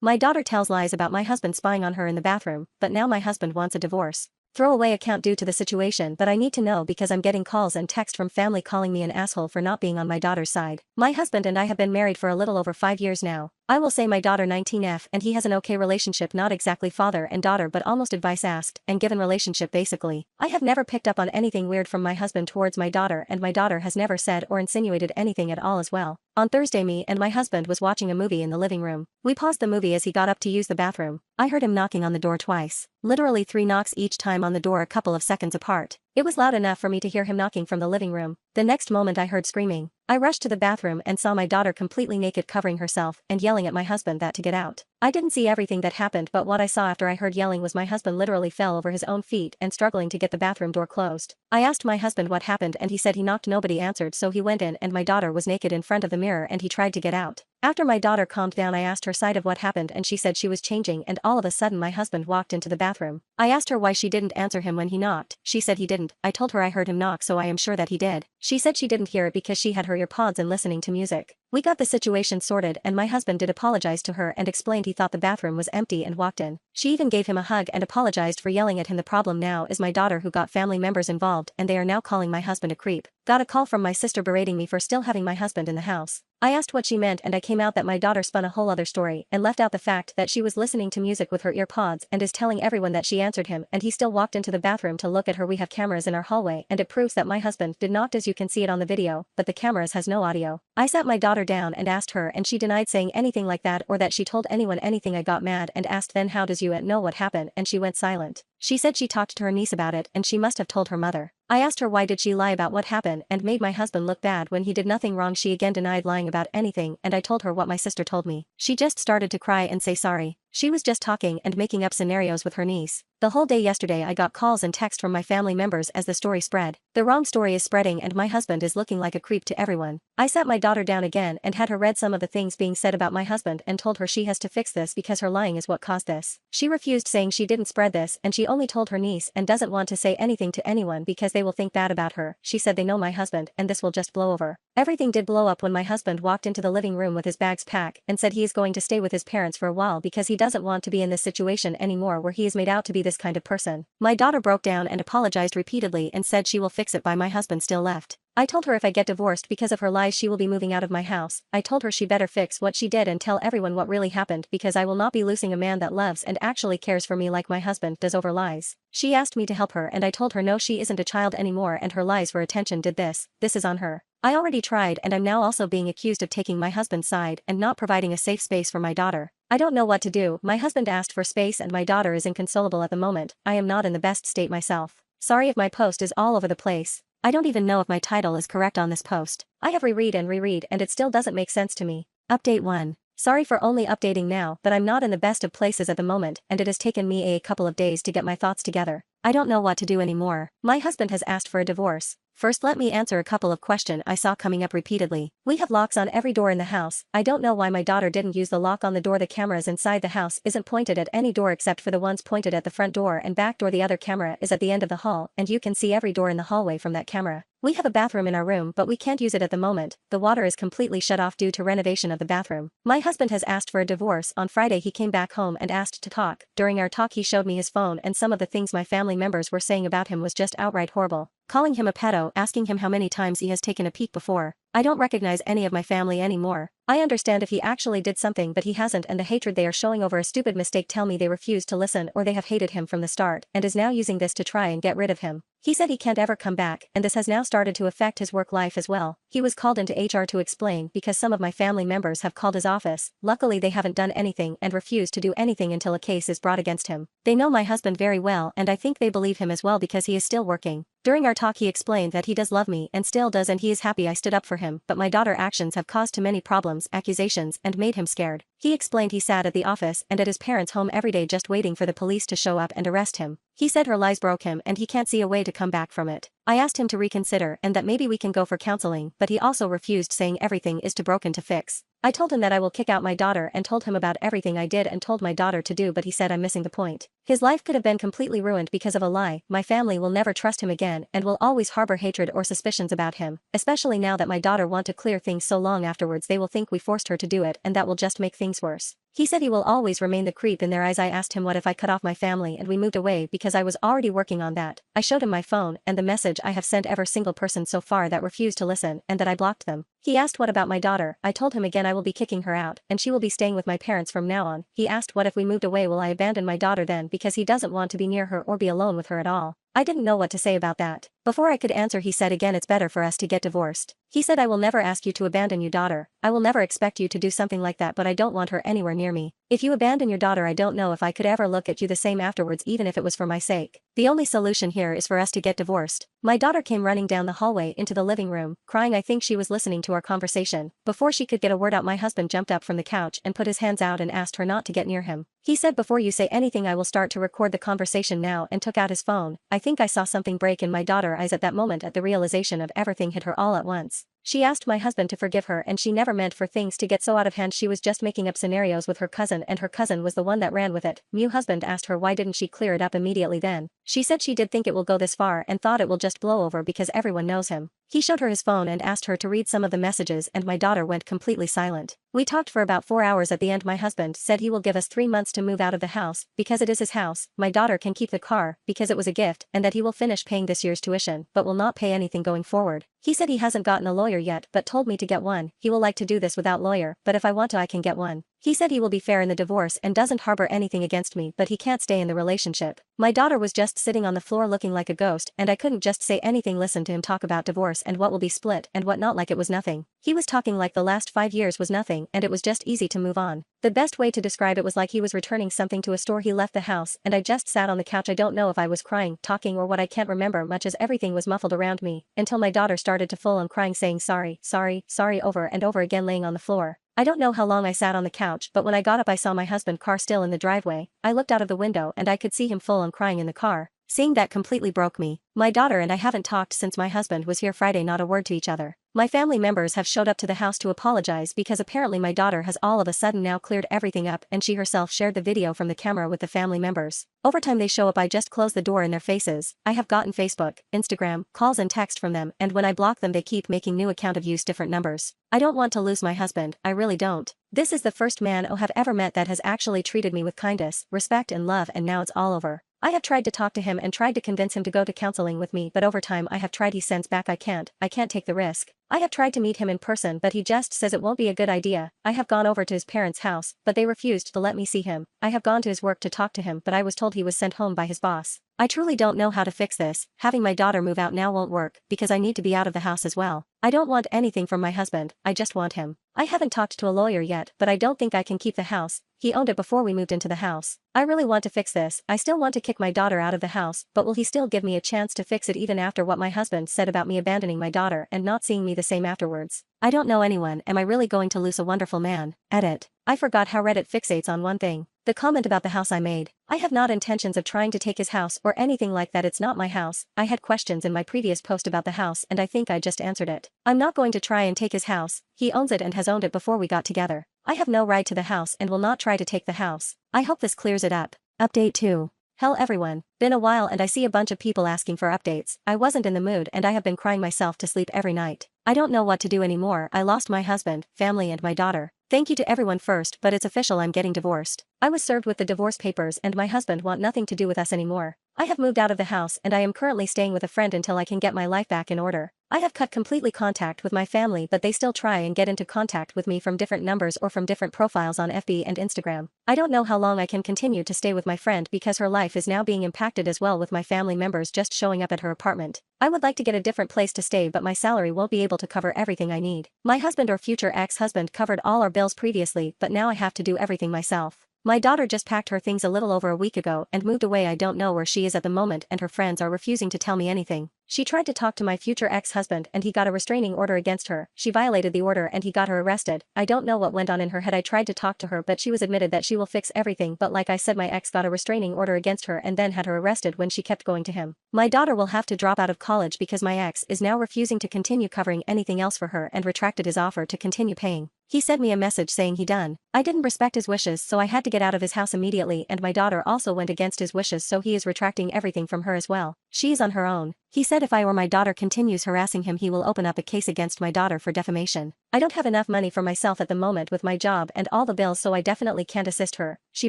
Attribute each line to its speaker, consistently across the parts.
Speaker 1: My daughter tells lies about my husband spying on her in the bathroom, but now my husband wants a divorce. Throwaway account due to the situation, but I need to know because I'm getting calls and text from family calling me an asshole for not being on my daughter's side. My husband and I have been married for a little over 5 years now. I will say my daughter 19F and he has an okay relationship, not exactly father and daughter but almost advice asked and given relationship basically. I have never picked up on anything weird from my husband towards my daughter and my daughter has never said or insinuated anything at all as well. On Thursday me and my husband was watching a movie in the living room. We paused the movie as he got up to use the bathroom. I heard him knocking on the door twice. Literally 3 knocks each time on the door a couple of seconds apart. It was loud enough for me to hear him knocking from the living room. The next moment I heard screaming. I rushed to the bathroom and saw my daughter completely naked covering herself and yelling at my husband that to get out. I didn't see everything that happened but what I saw after I heard yelling was my husband literally fell over his own feet and struggling to get the bathroom door closed. I asked my husband what happened and he said he knocked, nobody answered, so he went in and my daughter was naked in front of the mirror and he tried to get out. After my daughter calmed down I asked her side of what happened and she said she was changing and all of a sudden my husband walked into the bathroom. I asked her why she didn't answer him when he knocked. She said he didn't. I told her I heard him knock so I am sure that he did. She said she didn't hear it because she had her earpods and listening to music. We got the situation sorted and my husband did apologize to her and explained he thought the bathroom was empty and walked in. She even gave him a hug and apologized for yelling at him. The problem now is my daughter who got family members involved and they are now calling my husband a creep. Got a call from my sister berating me for still having my husband in the house. I asked what she meant and I came out that my daughter spun a whole other story and left out the fact that she was listening to music with her earpods and is telling everyone that she answered him and he still walked into the bathroom to look at her. We have cameras in our hallway and it proves that my husband did knock as you can see it on the video, but the cameras has no audio. I sat my daughter down and asked her and she denied saying anything like that or that she told anyone anything. I got mad and asked then how does you know what happened and she went silent. She said she talked to her niece about it and she must have told her mother. I asked her why did she lie about what happened and made my husband look bad when he did nothing wrong. She again denied lying about anything and I told her what my sister told me. She just started to cry and say sorry. She was just talking and making up scenarios with her niece. The whole day yesterday I got calls and texts from my family members as the story spread. The wrong story is spreading and my husband is looking like a creep to everyone. I sat my daughter down again and had her read some of the things being said about my husband and told her she has to fix this because her lying is what caused this. She refused, saying she didn't spread this and she only told her niece and doesn't want to say anything to anyone because they will think bad about her. She said they know my husband and this will just blow over. Everything did blow up when my husband walked into the living room with his bags packed and said he is going to stay with his parents for a while because he doesn't want to be in this situation anymore where he is made out to be this kind of person. My daughter broke down and apologized repeatedly and said she will fix it, but my husband still left. I told her if I get divorced because of her lies she will be moving out of my house. I told her she better fix what she did and tell everyone what really happened because I will not be losing a man that loves and actually cares for me like my husband does over lies. She asked me to help her and I told her no, she isn't a child anymore and her lies for attention did this is on her. I already tried and I'm now also being accused of taking my husband's side and not providing a safe space for my daughter. I don't know what to do. My husband asked for space and my daughter is inconsolable at the moment. I am not in the best state myself. Sorry if my post is all over the place. I don't even know if my title is correct on this post. I have reread and it still doesn't make sense to me. Update 1. Sorry for only updating now, but I'm not in the best of places at the moment and it has taken me a couple of days to get my thoughts together. I don't know what to do anymore. My husband has asked for a divorce. First let me answer a couple of questions I saw coming up repeatedly. We have locks on every door in the house. I don't know why my daughter didn't use the lock on the door. The cameras inside the house isn't pointed at any door except for the ones pointed at the front door and back door. The other camera is at the end of the hall and you can see every door in the hallway from that camera. We have a bathroom in our room but we can't use it at the moment. The water is completely shut off due to renovation of the bathroom. My husband has asked for a divorce. On Friday he came back home and asked to talk. During our talk he showed me his phone and some of the things my family members were saying about him was just outright horrible. Calling him a pedo, asking him how many times he has taken a peek before. I don't recognize any of my family anymore. I understand if he actually did something but he hasn't, and the hatred they are showing over a stupid mistake tell me they refuse to listen or they have hated him from the start and is now using this to try and get rid of him. He said he can't ever come back and this has now started to affect his work life as well. He was called into HR to explain because some of my family members have called his office. Luckily they haven't done anything and refused to do anything until a case is brought against him. They know my husband very well and I think they believe him as well because he is still working. During our talk he explained that he does love me and still does and he is happy I stood up for him, but my daughter's actions have caused too many problems, accusations and made him scared. He explained he sat at the office and at his parents' home every day just waiting for the police to show up and arrest him. He said her lies broke him and he can't see a way to come back from it. I asked him to reconsider and that maybe we can go for counseling, but he also refused, saying everything is too broken to fix. I told him that I will kick out my daughter and told him about everything I did and told my daughter to do, but he said I'm missing the point. His life could have been completely ruined because of a lie. My family will never trust him again and will always harbor hatred or suspicions about him, especially now that my daughter want to clear things so long afterwards they will think we forced her to do it and that will just make things worse. He said he will always remain the creep in their eyes. I asked him what if I cut off my family and we moved away because I was already working on that. I showed him my phone and the message I have sent every single person so far that refused to listen and that I blocked them. He asked what about my daughter. I told him again I will be kicking her out and she will be staying with my parents from now on. He asked what if we moved away, will I abandon my daughter then, because he doesn't want to be near her or be alone with her at all. I didn't know what to say about that. Before I could answer, he said again, it's better for us to get divorced. He said, I will never ask you to abandon your daughter. I will never expect you to do something like that, but I don't want her anywhere near me. If you abandon your daughter, I don't know if I could ever look at you the same afterwards, even if it was for my sake. The only solution here is for us to get divorced. My daughter came running down the hallway into the living room, crying. I think she was listening to our conversation. Before she could get a word out, my husband jumped up from the couch and put his hands out and asked her not to get near him. He said, before you say anything, I will start to record the conversation now, and took out his phone. I think I saw something break in my daughter's eyes at that moment. At the realization of everything hit her all at once. She asked my husband to forgive her, and she never meant for things to get so out of hand. She was just making up scenarios with her cousin, and her cousin was the one that ran with it. New husband asked her why didn't she clear it up immediately then. She said she did think it will go this far and thought it will just blow over because everyone knows him. He showed her his phone and asked her to read some of the messages, and my daughter went completely silent. We talked for about 4 hours. At the end, my husband said he will give us 3 months to move out of the house because it is his house. My daughter can keep the car because it was a gift, and that he will finish paying this year's tuition but will not pay anything going forward. He said he hasn't gotten a lawyer yet but told me to get one. He will like to do this without lawyer, but if I want to I can get one. He said he will be fair in the divorce and doesn't harbor anything against me, but he can't stay in the relationship. My daughter was just sitting on the floor looking like a ghost, and I couldn't just say anything. Listen to him talk about divorce and what will be split and what not, like it was nothing. He was talking like the last 5 years was nothing and it was just easy to move on. The best way to describe it was like he was returning something to a store. He left the house and I just sat on the couch. I don't know if I was crying, talking, or what. I can't remember much as everything was muffled around me until my daughter started to full on crying, saying sorry, sorry, sorry over and over again, laying on the floor. I don't know how long I sat on the couch, but when I got up I saw my husband's car still in the driveway. I looked out of the window and I could see him full on crying in the car. Seeing that completely broke me. My daughter and I haven't talked since my husband was here Friday, not a word to each other. My family members have showed up to the house to apologize because apparently my daughter has all of a sudden now cleared everything up, and she herself shared the video from the camera with the family members. Over time they show up, I just close the door in their faces. I have gotten Facebook, Instagram, calls and text from them, and when I block them they keep making new account of use different numbers. I don't want to lose my husband, I really don't. This is the first man I have ever met that has actually treated me with kindness, respect and love, and now it's all over. I have tried to talk to him and tried to convince him to go to counseling with me, but over time I have tried. He sends back, I can't take the risk. I have tried to meet him in person, but he just says it won't be a good idea. I have gone over to his parents' house, but they refused to let me see him. I have gone to his work to talk to him, but I was told he was sent home by his boss. I truly don't know how to fix this. Having my daughter move out now won't work, because I need to be out of the house as well. I don't want anything from my husband, I just want him. I haven't talked to a lawyer yet, but I don't think I can keep the house. He owned it before we moved into the house. I really want to fix this. I still want to kick my daughter out of the house, but will he still give me a chance to fix it even after what my husband said about me abandoning my daughter and not seeing me the same afterwards? I don't know anyone. Am I really going to lose a wonderful man? Edit. I forgot how Reddit fixates on one thing. The comment about the house I made. I have not intentions of trying to take his house or anything like that. It's not my house. I had questions in my previous post about the house and I think I just answered it. I'm not going to try and take his house. He owns it and has owned it before we got together. I have no right to the house and will not try to take the house. I hope this clears it up. Update 2. Hell everyone, been a while and I see a bunch of people asking for updates. I wasn't in the mood and I have been crying myself to sleep every night. I don't know what to do anymore. I lost my husband, family and my daughter. Thank you to everyone first, but it's official, I'm getting divorced. I was served with the divorce papers and my husband want nothing to do with us anymore. I have moved out of the house and I am currently staying with a friend until I can get my life back in order. I have cut completely contact with my family, but they still try and get into contact with me from different numbers or from different profiles on FB and Instagram. I don't know how long I can continue to stay with my friend because her life is now being impacted as well, with my family members just showing up at her apartment. I would like to get a different place to stay, but my salary won't be able to cover everything I need. My husband or future ex-husband covered all our bills previously, but now I have to do everything myself. My daughter just packed her things a little over a week ago and moved away. I don't know where she is at the moment and her friends are refusing to tell me anything. She tried to talk to my future ex-husband and he got a restraining order against her. She violated the order and he got her arrested. I don't know what went on in her head. I tried to talk to her but she was admitted that she will fix everything, but like I said, my ex got a restraining order against her and then had her arrested when she kept going to him. My daughter will have to drop out of college because my ex is now refusing to continue covering anything else for her and retracted his offer to continue paying. He sent me a message saying he done. I didn't respect his wishes, so I had to get out of his house immediately, and my daughter also went against his wishes, so he is retracting everything from her as well. She is on her own. He said if I or my daughter continues harassing him, he will open up a case against my daughter for defamation. I don't have enough money for myself at the moment with my job and all the bills, so I definitely can't assist her. She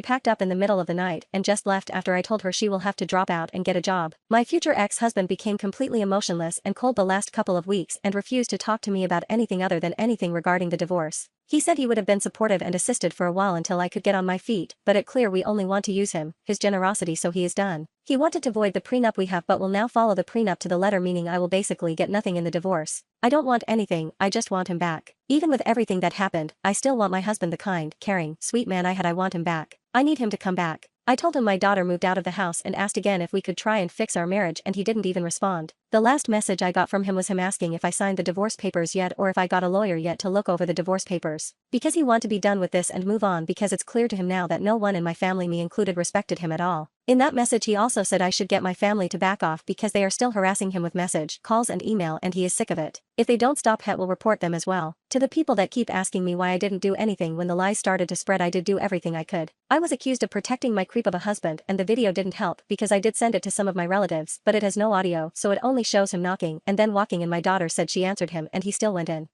Speaker 1: packed up in the middle of the night and just left after I told her she will have to drop out and get a job. My future ex-husband became completely emotionless and cold the last couple of weeks and refused to talk to me about anything other than anything regarding the divorce. He said he would have been supportive and assisted for a while until I could get on my feet, but it clear we only want to use his generosity, so he is done. He wanted to void the prenup we have but will now follow the prenup to the letter, meaning I will basically get nothing in the divorce. I don't want anything, I just want him back. Even with everything that happened, I still want my husband, the kind, caring, sweet man I had. I want him back. I need him to come back. I told him my daughter moved out of the house and asked again if we could try and fix our marriage, and he didn't even respond. The last message I got from him was him asking if I signed the divorce papers yet or if I got a lawyer yet to look over the divorce papers. Because he wanted to be done with this and move on, because it's clear to him now that no one in my family, me included, respected him at all. In that message he also said I should get my family to back off because they are still harassing him with message, calls and email, and he is sick of it. If they don't stop, Het will report them as well. To the people that keep asking me why I didn't do anything when the lies started to spread, I did do everything I could. I was accused of protecting my creep of a husband, and the video didn't help because I did send it to some of my relatives, but it has no audio, so it only shows him knocking and then walking, and my daughter said she answered him and he still went in.